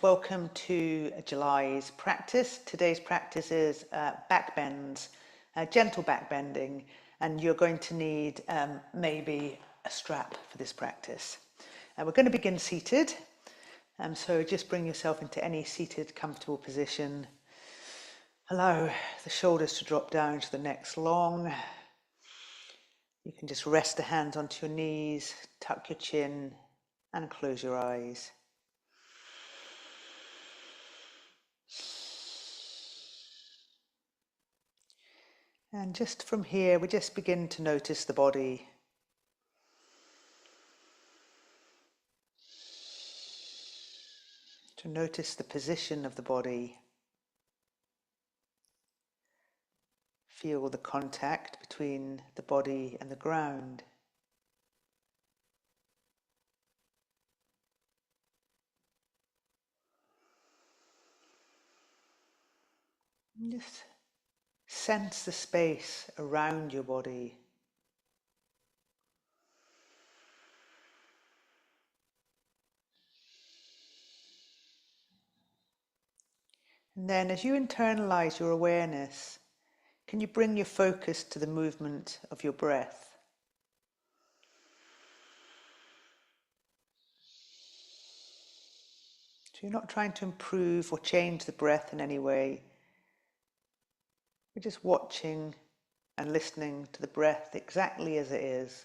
welcome to July's practice. Today's practice is backbends, gentle backbending, and you're going to need maybe a strap for this practice. We're going to begin seated, so just bring yourself into any seated comfortable position. Allow the shoulders to drop down to the neck's long. You can just rest the hands onto your knees, tuck your chin and close your eyes. And just from here, we just begin to notice the body. To notice the position of the body. Feel the contact between the body and the ground. And just sense the space around your body. And then as you internalize your awareness, can you bring your focus to the movement of your breath? So you're not trying to improve or change the breath in any way. We're just watching and listening to the breath exactly as it is.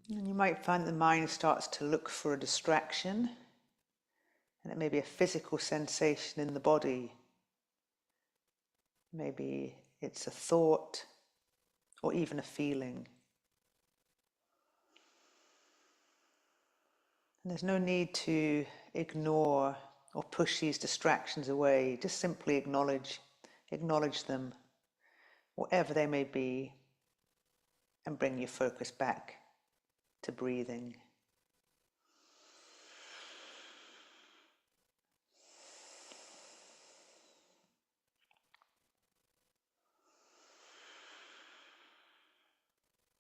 And you might find the mind starts to look for a distraction, and it may be a physical sensation in the body. Maybe it's a thought or even a feeling. And there's no need to ignore or push these distractions away. Just simply acknowledge them, whatever they may be, and bring your focus back to breathing.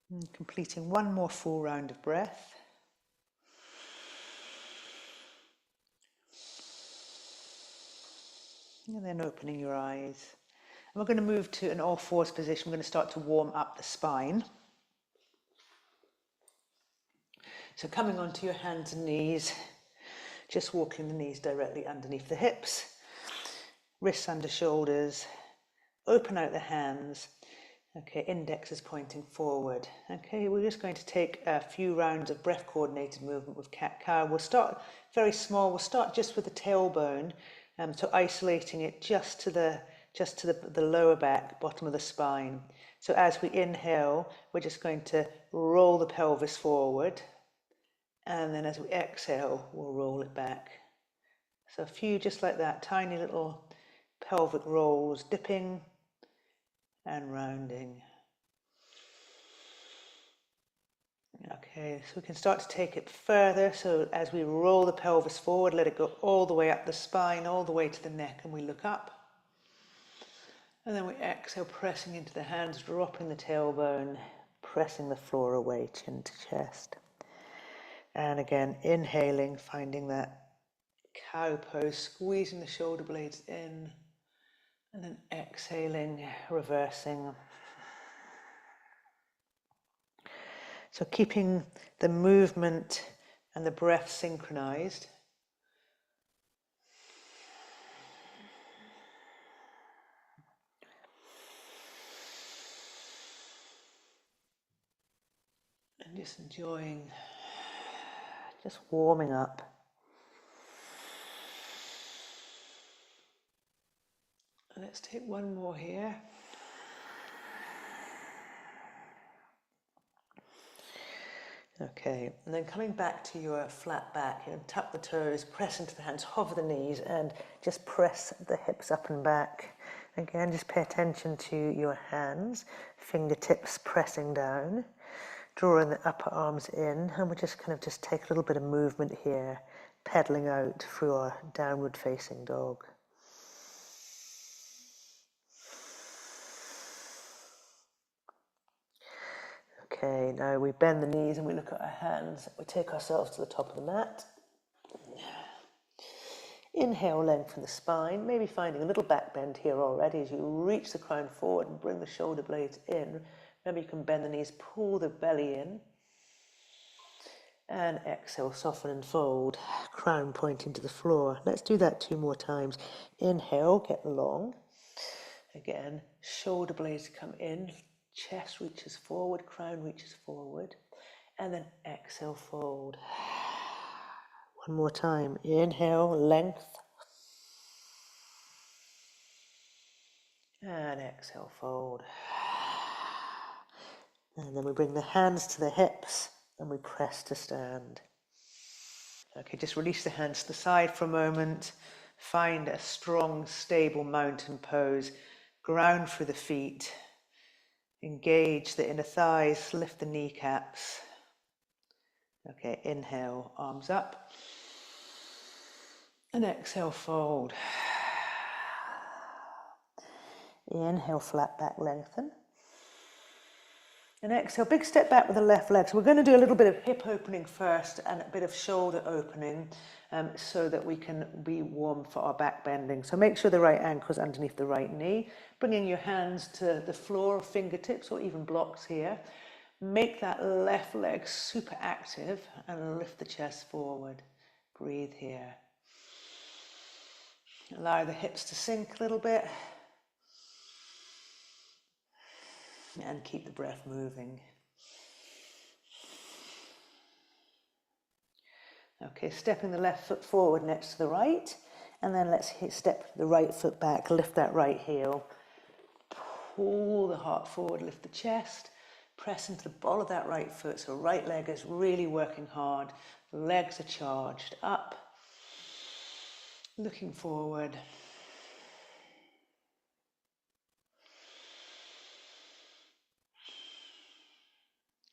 And completing one more full round of breath. And then opening your eyes. And we're going to move to an all fours position. We're going to start to warm up the spine. So coming onto your hands and knees, just walking the knees directly underneath the hips, wrists under shoulders, open out the hands. Okay, index is pointing forward. Okay, we're just going to take a few rounds of breath coordinated movement with cat-cow. We'll start very small. We'll start just with the tailbone, so isolating it just to the lower back, bottom of the spine. So as we inhale, we're just going to roll the pelvis forward. And then as we exhale, we'll roll it back. So a few just like that, tiny little pelvic rolls, dipping and rounding. Okay, so we can start to take it further. So as we roll the pelvis forward, let it go all the way up the spine, all the way to the neck, and we look up. And then we exhale, pressing into the hands, dropping the tailbone, pressing the floor away, chin to chest. And again, inhaling, finding that cow pose, squeezing the shoulder blades in, and then exhaling, reversing. So keeping the movement and the breath synchronized. And just enjoying, just warming up. Let's take one more here. Okay, and then coming back to your flat back, you know, tuck the toes, press into the hands, hover the knees, and just press the hips up and back. Again, just pay attention to your hands, fingertips pressing down. Drawing the upper arms in, and we'll just take a little bit of movement here, pedaling out through our downward facing dog. Okay, now we bend the knees and we look at our hands. We take ourselves to the top of the mat. Inhale, lengthen the spine, maybe finding a little back bend here already as you reach the crown forward and bring the shoulder blades in. Remember, you can bend the knees, pull the belly in. And exhale, soften and fold, crown pointing to the floor. Let's do that 2 more times. Inhale, get long. Again, shoulder blades come in, chest reaches forward, crown reaches forward. And then exhale, fold. 1 more time. Inhale, length. And exhale, fold. And then we bring the hands to the hips and we press to stand. Okay, just release the hands to the side for a moment. Find a strong, stable mountain pose. Ground through the feet. Engage the inner thighs, lift the kneecaps. Okay, inhale, arms up. And exhale, fold. Inhale, flat back, lengthen. And exhale, big step back with the left leg. So we're going to do a little bit of hip opening first and a bit of shoulder opening so that we can be warm for our back bending. So make sure the right ankle's underneath the right knee. Bringing your hands to the floor, fingertips or even blocks here. Make that left leg super active and lift the chest forward. Breathe here. Allow the hips to sink a little bit. And keep the breath moving. Okay, stepping the left foot forward next to the right, and then let's step the right foot back, lift that right heel, pull the heart forward, lift the chest, press into the ball of that right foot, so right leg is really working hard, legs are charged, up, looking forward.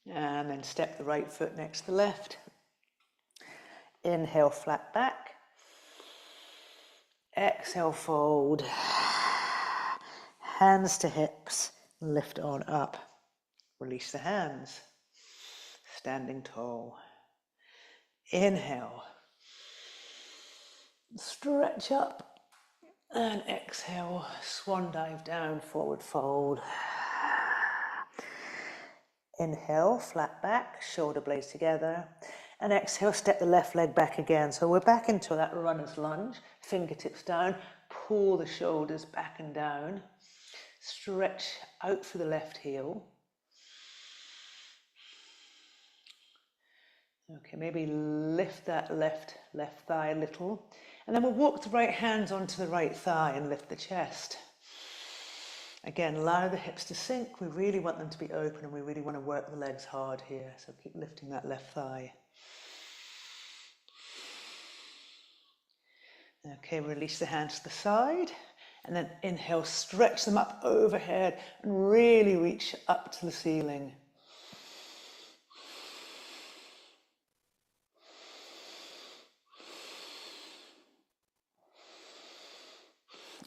And then step the right foot next to the left. Inhale, flat back. Exhale, fold. Hands to hips, lift on up. Release the hands. Standing tall. Inhale. Stretch up. And exhale, swan dive down, forward fold. Inhale, flat back, shoulder blades together. And exhale, step the left leg back again. So we're back into that runner's lunge. Fingertips down, pull the shoulders back and down. Stretch out for the left heel. Okay, maybe lift that left thigh a little. And then we'll walk the right hands onto the right thigh and lift the chest. Again, allow the hips to sink. We really want them to be open and we really want to work the legs hard here. So keep lifting that left thigh. Okay, release the hands to the side. And then inhale, stretch them up overhead and really reach up to the ceiling.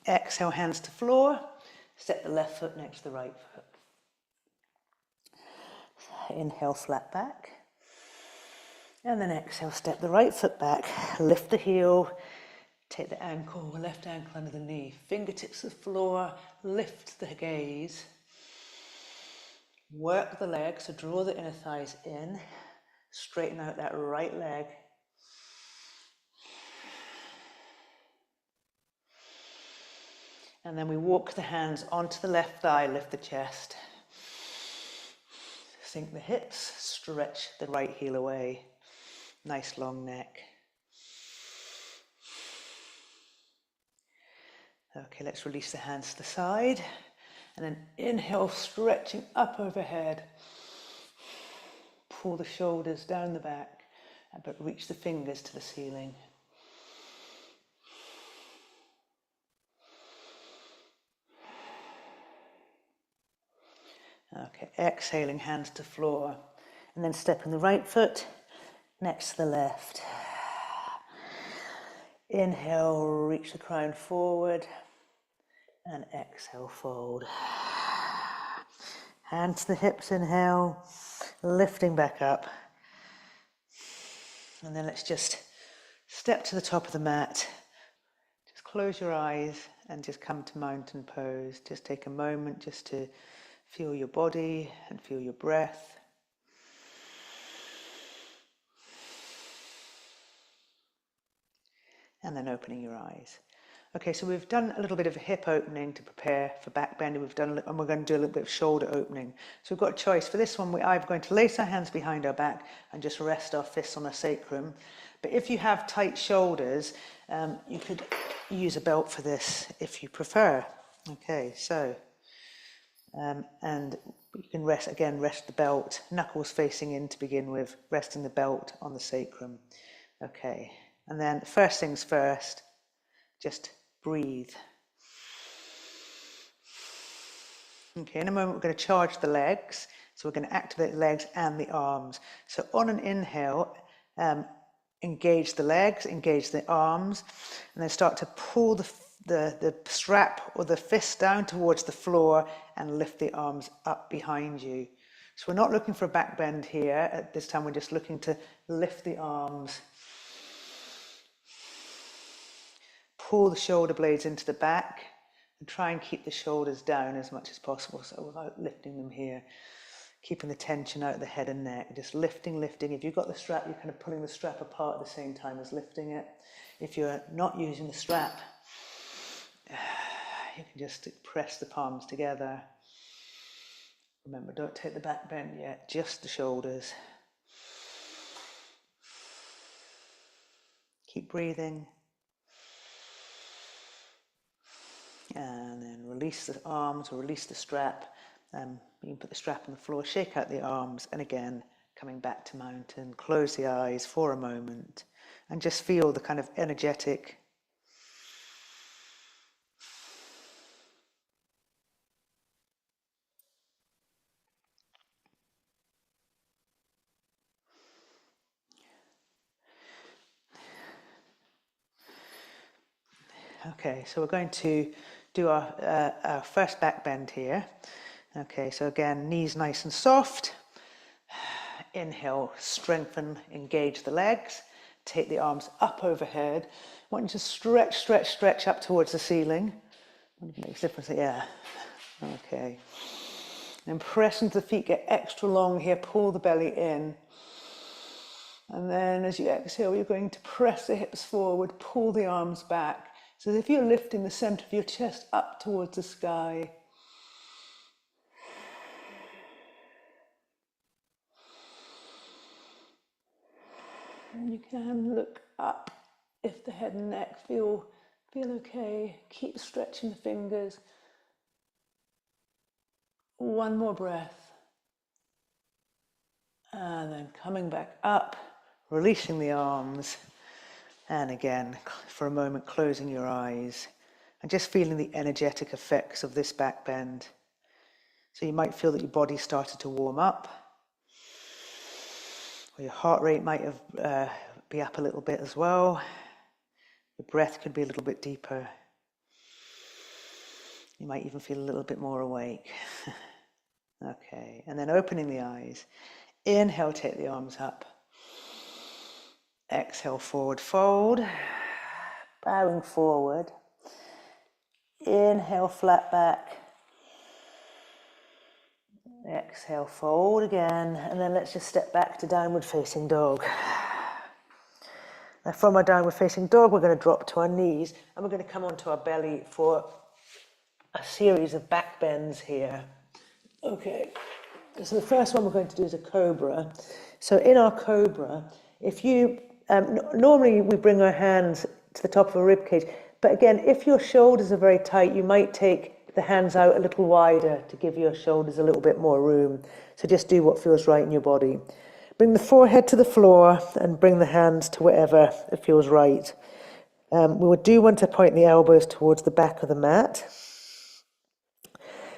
Exhale, hands to floor. Step the left foot next to the right foot. Inhale, flat back. And then exhale, step the right foot back. Lift the heel. Take the ankle, left ankle under the knee. Fingertips to the floor. Lift the gaze. Work the legs, so draw the inner thighs in. Straighten out that right leg. And then we walk the hands onto the left thigh, lift the chest. Sink the hips, stretch the right heel away. Nice long neck. Okay, let's release the hands to the side. And then inhale, stretching up overhead. Pull the shoulders down the back, but reach the fingers to the ceiling. Okay, exhaling, hands to floor. And then stepping the right foot next to the left. Inhale, reach the crown forward. And exhale, fold. Hands to the hips, inhale, lifting back up. And then let's just step to the top of the mat. Just close your eyes and just come to mountain pose. Just take a moment just to feel your body and feel your breath. And then opening your eyes. Okay, so we've done a little bit of a hip opening to prepare for back bending. And we're going to do a little bit of shoulder opening. So we've got a choice. For this one, I'm going to lace our hands behind our back and just rest our fists on our sacrum. But if you have tight shoulders, you could use a belt for this if you prefer. Okay, so, and you can rest the belt, knuckles facing in to begin with, resting the belt on the sacrum. Okay, and then first things first, just breathe. Okay, in a moment we're going to charge the legs. So we're going to activate the legs and the arms. So on an inhale, engage the legs, engage the arms, and then start to pull the strap or the fist down towards the floor and lift the arms up behind you. So we're not looking for a back bend here. At this time, we're just looking to lift the arms. Pull the shoulder blades into the back and try and keep the shoulders down as much as possible, so without lifting them here. Keeping the tension out of the head and neck, just lifting. If you've got the strap, you're kind of pulling the strap apart at the same time as lifting it. If you're not using the strap, you can just press the palms together. Remember, don't take the back bend yet, just the shoulders. Keep breathing. And then release the arms or release the strap. You can put the strap on the floor, shake out the arms, and again, coming back to mountain. Close the eyes for a moment and just feel the kind of energetic Okay, so we're going to do our first back bend here. Okay, so again, knees nice and soft. Inhale, strengthen, engage the legs. Take the arms up overhead. I want you to stretch up towards the ceiling. It makes a difference, yeah. Okay. And press into the feet, get extra long here, pull the belly in. And then as you exhale, you're going to press the hips forward, pull the arms back. So if you're lifting the center of your chest up towards the sky. And you can look up if the head and neck feel okay. Keep stretching the fingers. One more breath. And then coming back up, releasing the arms. And again, for a moment, closing your eyes and just feeling the energetic effects of this back bend. So you might feel that your body started to warm up, or your heart rate might have be up a little bit as well. Your breath could be a little bit deeper. You might even feel a little bit more awake. Okay, and then opening the eyes. Inhale, take the arms up. Exhale, forward fold. Bowing forward. Inhale, flat back. Exhale, fold again. And then let's just step back to downward facing dog. Now from our downward facing dog, we're going to drop to our knees and we're going to come onto our belly for a series of back bends here. Okay, so the first one we're going to do is a cobra. So in our cobra, if you, normally we bring our hands to the top of a rib cage, but again, if your shoulders are very tight, you might take the hands out a little wider to give your shoulders a little bit more room. So just do what feels right in your body. Bring the forehead to the floor and bring the hands to wherever it feels right. We do want to point the elbows towards the back of the mat.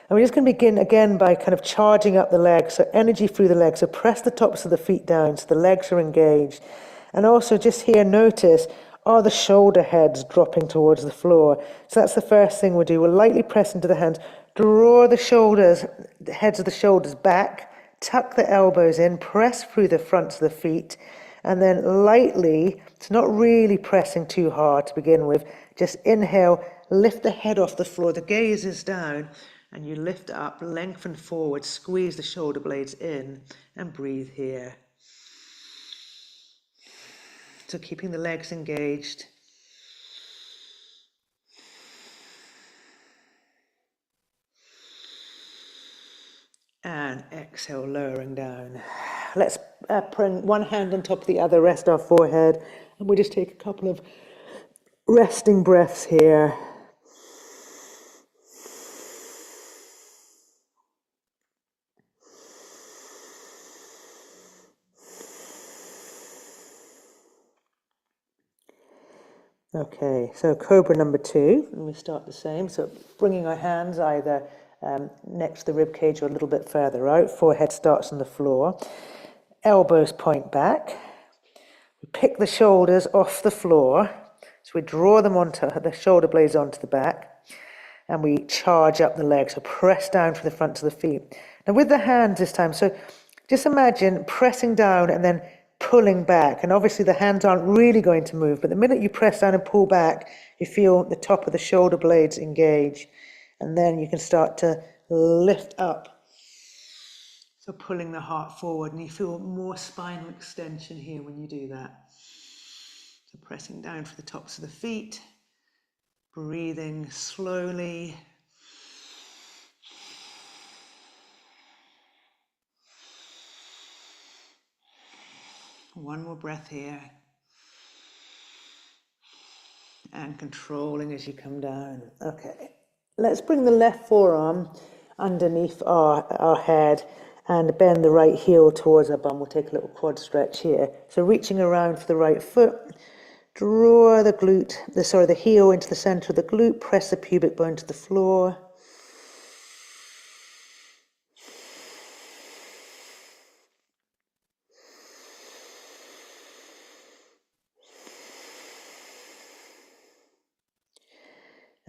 And we're just going to begin again by kind of charging up the legs, so energy through the legs. So press the tops of the feet down so the legs are engaged. And also just here, notice, are the shoulder heads dropping towards the floor? So that's the first thing we'll do. We'll lightly press into the hands, draw the shoulders, the heads of the shoulders back, tuck the elbows in, press through the fronts of the feet, and then lightly, it's not really pressing too hard to begin with, just inhale, lift the head off the floor, the gaze is down, and you lift up, lengthen forward, squeeze the shoulder blades in, and breathe here. So keeping the legs engaged. And exhale, lowering down. Let's bring one hand on top of the other, rest our forehead, and we just take a couple of resting breaths here. Okay, so Cobra number 2, and we start the same. So bringing our hands either next to the rib cage or a little bit further out. Forehead starts on the floor. Elbows point back. We pick the shoulders off the floor. So we draw them onto the shoulder blades onto the back. And we charge up the legs. So press down for the front of the feet. Now with the hands this time, so just imagine pressing down and then pulling back, and obviously the hands aren't really going to move, but the minute you press down and pull back, you feel the top of the shoulder blades engage, and then you can start to lift up, so pulling the heart forward, and you feel more spinal extension here when you do that. So pressing down for the tops of the feet, breathing slowly. One more breath here. And controlling as you come down. Okay, let's bring the left forearm underneath our head and bend the right heel towards our bum. We'll take a little quad stretch here. So reaching around for the right foot, draw the heel into the center of the glute, press the pubic bone to the floor.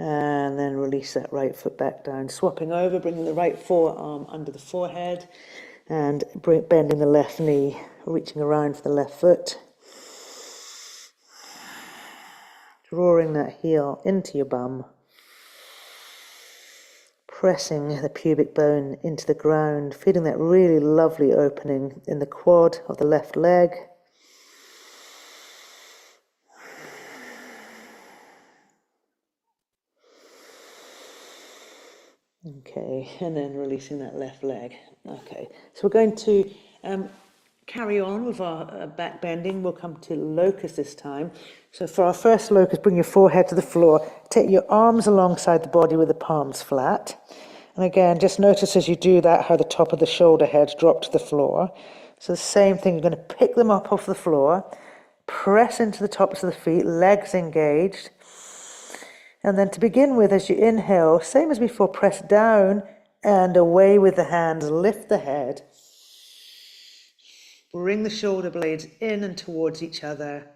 And then release that right foot back down. Swapping over, bringing the right forearm under the forehead and bending the left knee, reaching around for the left foot. Drawing that heel into your bum. Pressing the pubic bone into the ground, feeling that really lovely opening in the quad of the left leg. Okay, and then releasing that left leg. Okay, so we're going to carry on with our back bending. We'll come to locust this time. So for our first locust, bring your forehead to the floor. Take your arms alongside the body with the palms flat. And again, just notice as you do that how the top of the shoulder heads drop to the floor. So the same thing, you're going to pick them up off the floor, press into the tops of the feet, legs engaged. And then to begin with, as you inhale, same as before, press down and away with the hands, lift the head. Bring the shoulder blades in and towards each other.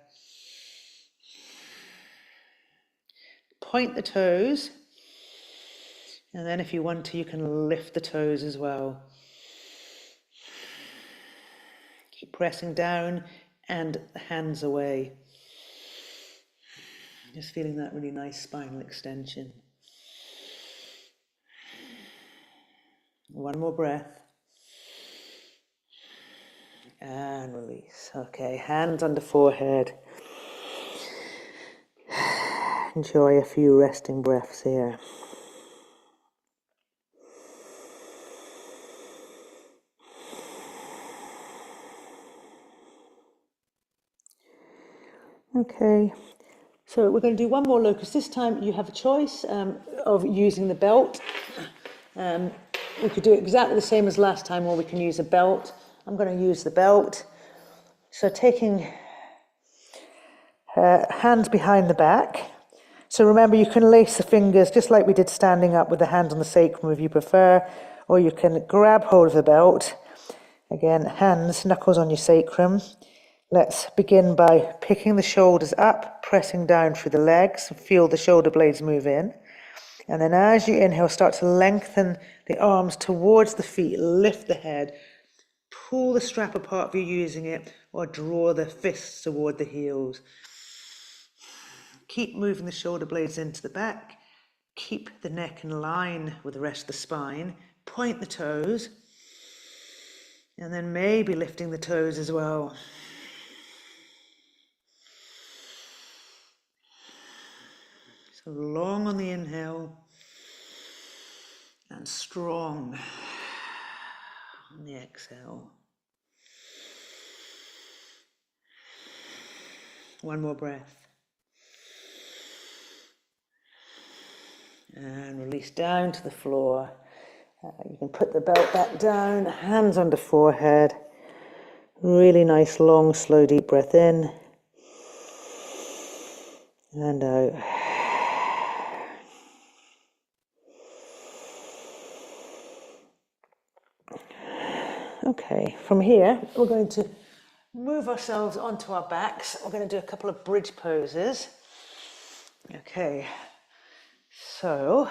Point the toes. And then if you want to, you can lift the toes as well. Keep pressing down and the hands away. Just feeling that really nice spinal extension. One more breath. And release. Okay, hands under forehead. Enjoy a few resting breaths here. Okay. So we're going to do one more locust. This time you have a choice of using the belt. We could do it exactly the same as last time, or we can use a belt. I'm going to use the belt. So taking hands behind the back. So remember, you can lace the fingers just like we did standing up with the hand on the sacrum if you prefer, or you can grab hold of the belt. Again, hands, knuckles on your sacrum. Let's begin by picking the shoulders up, pressing down through the legs. Feel the shoulder blades move in. And then as you inhale, start to lengthen the arms towards the feet, lift the head, pull the strap apart if you're using it, or draw the fists toward the heels. Keep moving the shoulder blades into the back. Keep the neck in line with the rest of the spine. Point the toes. And then maybe lifting the toes as well. So long on the inhale and strong on the exhale. One more breath. And release down to the floor. You can put the belt back down, hands under forehead. Really nice, long, slow, deep breath in. And out. Okay, from here, we're going to move ourselves onto our backs. We're going to do a couple of bridge poses. Okay, so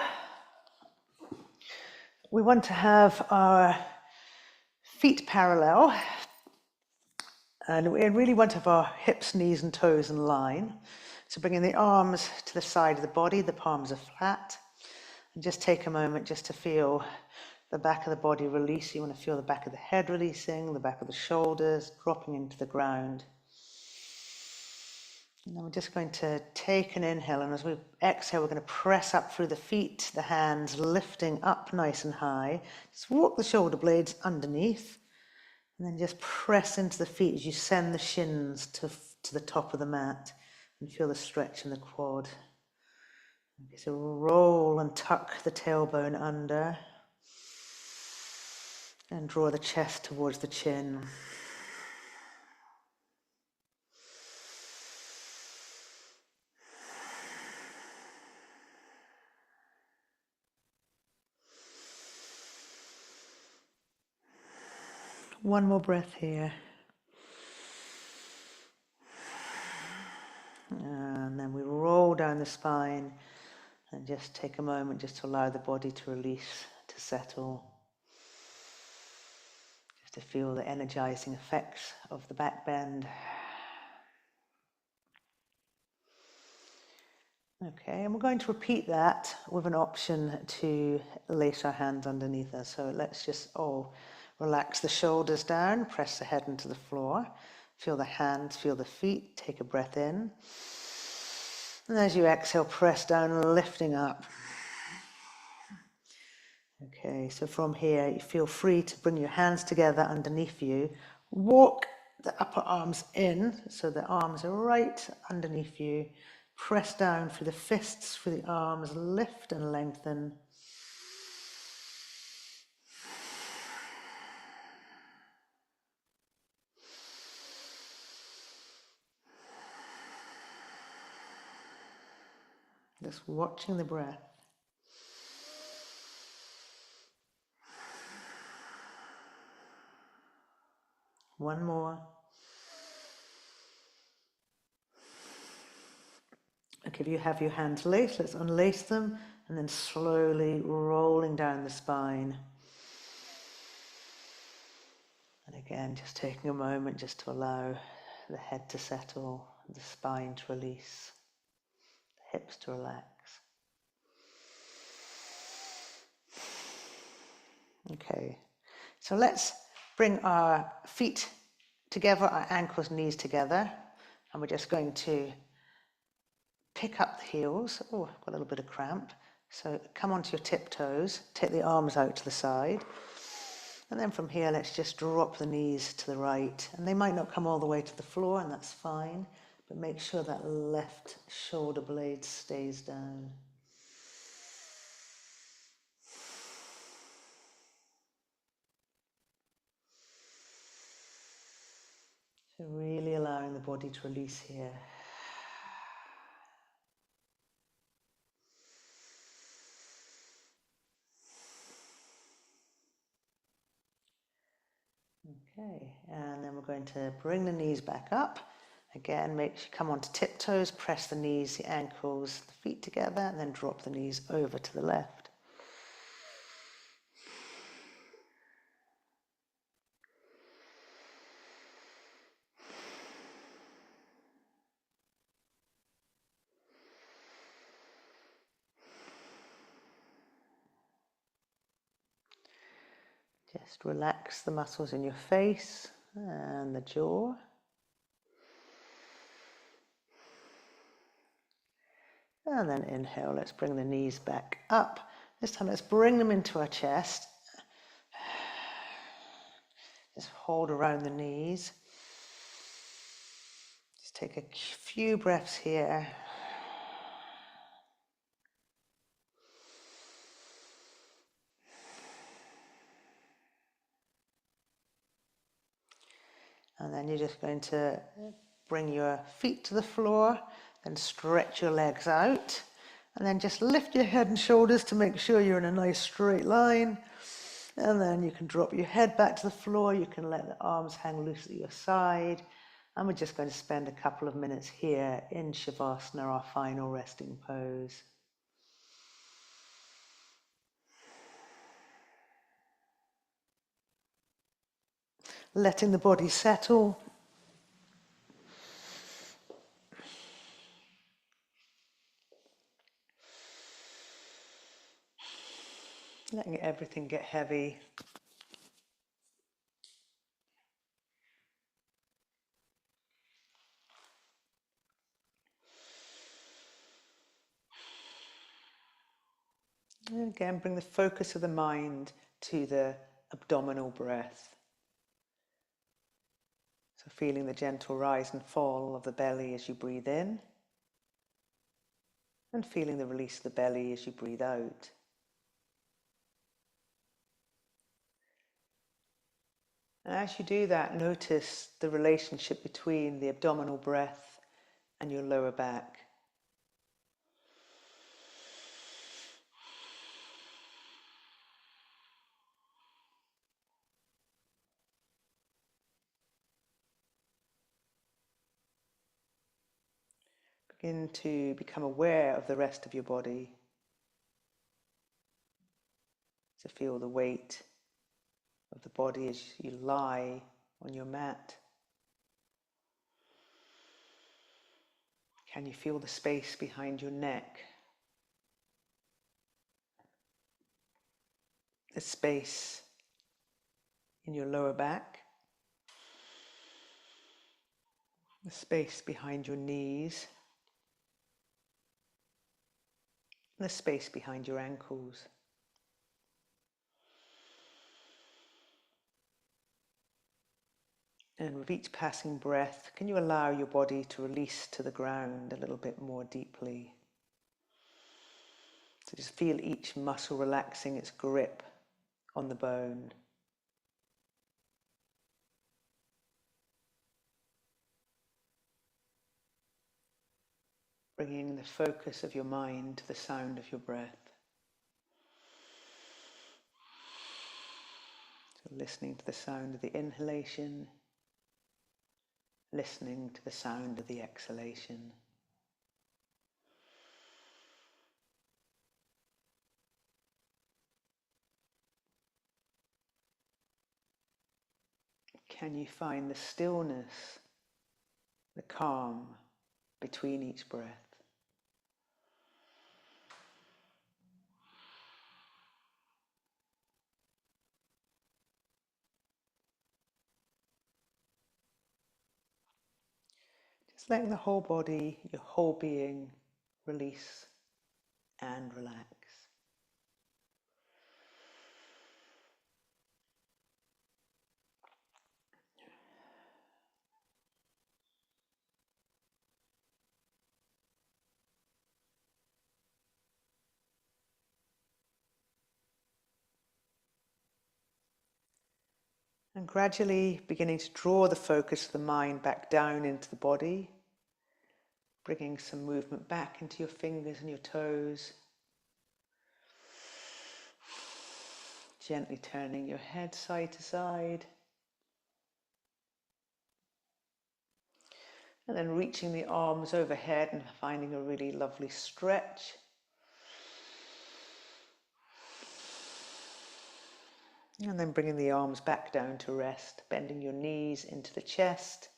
we want to have our feet parallel, and we really want to have our hips, knees and toes in line. So bringing the arms to the side of the body, the palms are flat, and just take a moment just to feel the back of the body release. You want to feel the back of the head releasing, the back of the shoulders dropping into the ground. And then we're just going to take an inhale, and as we exhale, we're going to press up through the feet, the hands lifting up nice and high. Just walk the shoulder blades underneath, and then just press into the feet as you send the shins to the top of the mat, and feel the stretch in the quad. Okay, so roll and tuck the tailbone under, and draw the chest towards the chin. One more breath here. And then we roll down the spine and just take a moment just to allow the body to release, to settle. Just to feel the energizing effects of the back bend. Okay, and we're going to repeat that with an option to lace our hands underneath us. So let's just relax the shoulders down, press the head into the floor. Feel the hands, feel the feet, take a breath in. And as you exhale, press down, lifting up. Okay, so from here, you feel free to bring your hands together underneath you. Walk the upper arms in, so the arms are right underneath you. Press down through the fists, through the arms, lift and lengthen. Just watching the breath. One more. Okay, if you have your hands laced, let's unlace them, and then slowly rolling down the spine. And again, just taking a moment just to allow the head to settle, the spine to release, the hips to relax. Okay, so let's bring our feet together, our ankles, knees together, and we're just going to pick up the heels. Oh, I've got a little bit of cramp. So come onto your tiptoes, take the arms out to the side. And then from here, let's just drop the knees to the right. And they might not come all the way to the floor, and that's fine. But make sure that left shoulder blade stays down. So really allowing the body to release here. Okay, and then we're going to bring the knees back up. Again, make sure you come onto tiptoes, press the knees, the ankles, the feet together, and then drop the knees over to the left. Just relax the muscles in your face and the jaw. And then inhale, let's bring the knees back up. This time let's bring them into our chest. Just hold around the knees. Just take a few breaths here. And then you're just going to bring your feet to the floor, then stretch your legs out, and then just lift your head and shoulders to make sure you're in a nice straight line. And then you can drop your head back to the floor. You can let the arms hang loose at your side. And we're just going to spend a couple of minutes here in Shavasana, our final resting pose. Letting the body settle. Letting everything get heavy. And again, bring the focus of the mind to the abdominal breath. So feeling the gentle rise and fall of the belly as you breathe in, and feeling the release of the belly as you breathe out. And as you do that, notice the relationship between the abdominal breath and your lower back. Begin to become aware of the rest of your body. To feel the weight of the body as you lie on your mat. Can you feel the space behind your neck? The space in your lower back? The space behind your knees? The space behind your ankles? And with each passing breath, can you allow your body to release to the ground a little bit more deeply? So just feel each muscle relaxing its grip on the bone. Bringing the focus of your mind to the sound of your breath. So listening to the sound of the inhalation, listening to the sound of the exhalation. Can you find the stillness, the calm between each breath? Just letting the whole body, your whole being, release and relax. And gradually beginning to draw the focus of the mind back down into the body, bringing some movement back into your fingers and your toes, gently turning your head side to side, And then reaching the arms overhead and finding a really lovely stretch. And then bringing the arms back down to rest, bending your knees into the chest.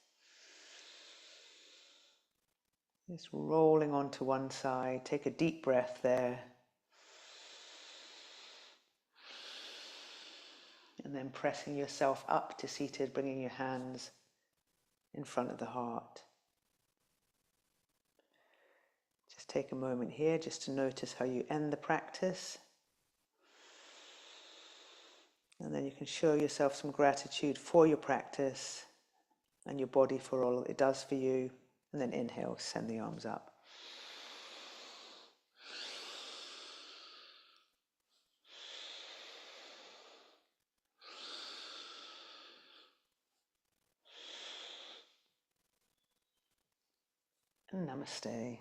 Just rolling onto one side. Take a deep breath there. And then pressing yourself up to seated, bringing your hands in front of the heart. Just take a moment here just to notice how you end the practice. And then you can show yourself some gratitude for your practice and your body for all it does for you. And then inhale, send the arms up. And namaste.